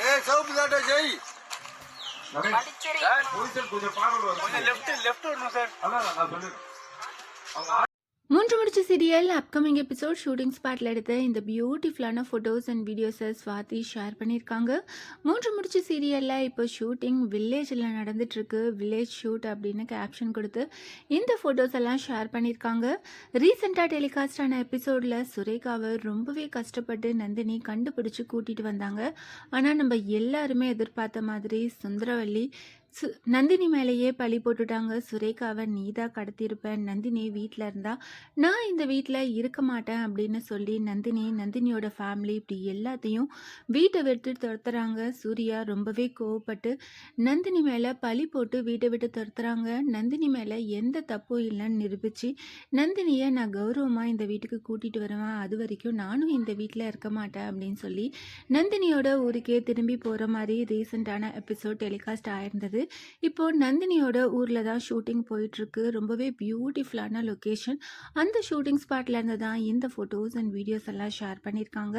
ஏய் சோப்பு தாட்ட ஜெய் மூன்று முடிச்சு சீரியல் அப்கமிங் எபிசோட் ஷூட்டிங் ஸ்பாட்டில் எடுத்த இந்த பியூட்டிஃபுல்லான ஃபோட்டோஸ் அண்ட் வீடியோஸை ஸ்வாதி ஷேர் பண்ணியிருக்காங்க. மூன்று முடிச்சு சீரியலில் இப்போ ஷூட்டிங் வில்லேஜில் நடந்துட்டுருக்கு. வில்லேஜ் ஷூட் அப்படின்னு கேப்ஷன் கொடுத்து இந்த ஃபோட்டோஸ் எல்லாம் ஷேர் பண்ணியிருக்காங்க. ரீசெண்டாக டெலிகாஸ்ட் ஆன எபிசோடில் சுரேகாவை ரொம்பவே கஷ்டப்பட்டு நந்தினி கண்டுபிடிச்சி கூட்டிகிட்டு வந்தாங்க. ஆனால் நம்ம எல்லாருமே எதிர்பார்த்த மாதிரி சுந்தரவல்லி நந்தினி மேலேயே பழி போட்டுட்டாங்க. சுரேகாவை நீதான் கடத்தியிருப்பேன், நந்தினி வீட்டில் இருந்தா நான் இந்த வீட்டில் இருக்க மாட்டேன் அப்படின்னு சொல்லி நந்தினியோட ஃபேமிலி இப்படி எல்லாத்தையும் வீட்டை விட்டு துரத்துறாங்க. சூர்யா ரொம்பவே கோவப்பட்டு நந்தினி மேலே பழி போட்டு வீட்டை விட்டு துரத்துறாங்க. நந்தினி மேலே எந்த தப்பும் இல்லைன்னு நிரூபித்து நந்தினியை நான் கௌரவமாக இந்த வீட்டுக்கு கூட்டிகிட்டு வருவேன், அது வரைக்கும் நானும் இந்த வீட்டில் இருக்க மாட்டேன் அப்படின்னு சொல்லி நந்தினியோட ஊருக்கே திரும்பி போகிற மாதிரி ரீசெண்டான எபிசோட் டெலிகாஸ்ட் ஆயிருந்தது. இப்போ நந்தினியோட ஊரில் தான் ஷூட்டிங் போயிட்டுருக்கு. ரொம்பவே பியூட்டிஃபுல்லான லொக்கேஷன். அந்த ஷூட்டிங் ஸ்பாட்ல இருந்து தான் இந்த ஃபோட்டோஸ் அண்ட் வீடியோஸ் எல்லாம் ஷேர் பண்ணியிருக்காங்க.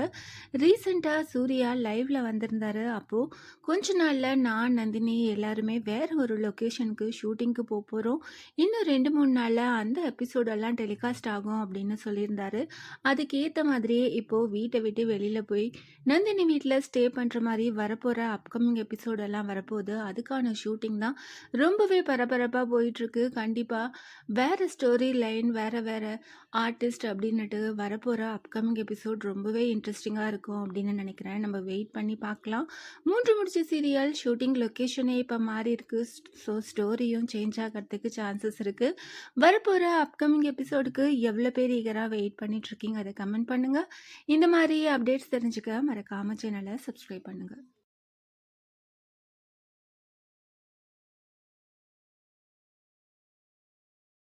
ரீசெண்டாக சூர்யா லைவ்ல வந்திருந்தாரு. அப்போது கொஞ்ச நாளில் நான் நந்தினி எல்லாருமே வேற ஒரு லொக்கேஷனுக்கு ஷூட்டிங்க்கு போகிறோம், இன்னும் 2-3 நாளில் அந்த எபிசோடெல்லாம் டெலிகாஸ்ட் ஆகும் அப்படின்னு சொல்லியிருந்தாரு. அதுக்கேற்ற மாதிரியே இப்போது வீட்டை விட்டு வெளியில் போய் நந்தினி வீட்டில் ஸ்டே பண்ணுற மாதிரி வரப்போகிற அப்கமிங் எபிசோடெல்லாம் வரப்போகுது. அதுக்கான ஷூட்டிங் தான் ரொம்பவே பரபரப்பாக போயிட்டுருக்கு. கண்டிப்பாக வேறு ஸ்டோரி லைன், வேறு ஆர்டிஸ்ட் அப்படின்னுட்டு வரப்போகிற அப்கமிங் எபிசோட் ரொம்பவே இன்ட்ரெஸ்டிங்காக இருக்கும் அப்படின்னு நினைக்கிறேன். நம்ம வெயிட் பண்ணி பார்க்கலாம். மூன்று முடிச்சு சீரியல் ஷூட்டிங் லொக்கேஷனே இப்போ மாறி இருக்குது. ஸோ ஸ்டோரியும் சேஞ்ச் ஆகிறதுக்கு சான்சஸ் இருக்குது. வரப்போகிற அப்கமிங் எபிசோடுக்கு எவ்வளோ பேர் ஈகராக வெயிட் பண்ணிகிட்ருக்கீங்க அதை கமெண்ட் பண்ணுங்கள். இந்த மாதிரி அப்டேட்ஸ் தெரிஞ்சுக்க மறக்காமல் சேனலை சப்ஸ்கிரைப் பண்ணுங்கள்.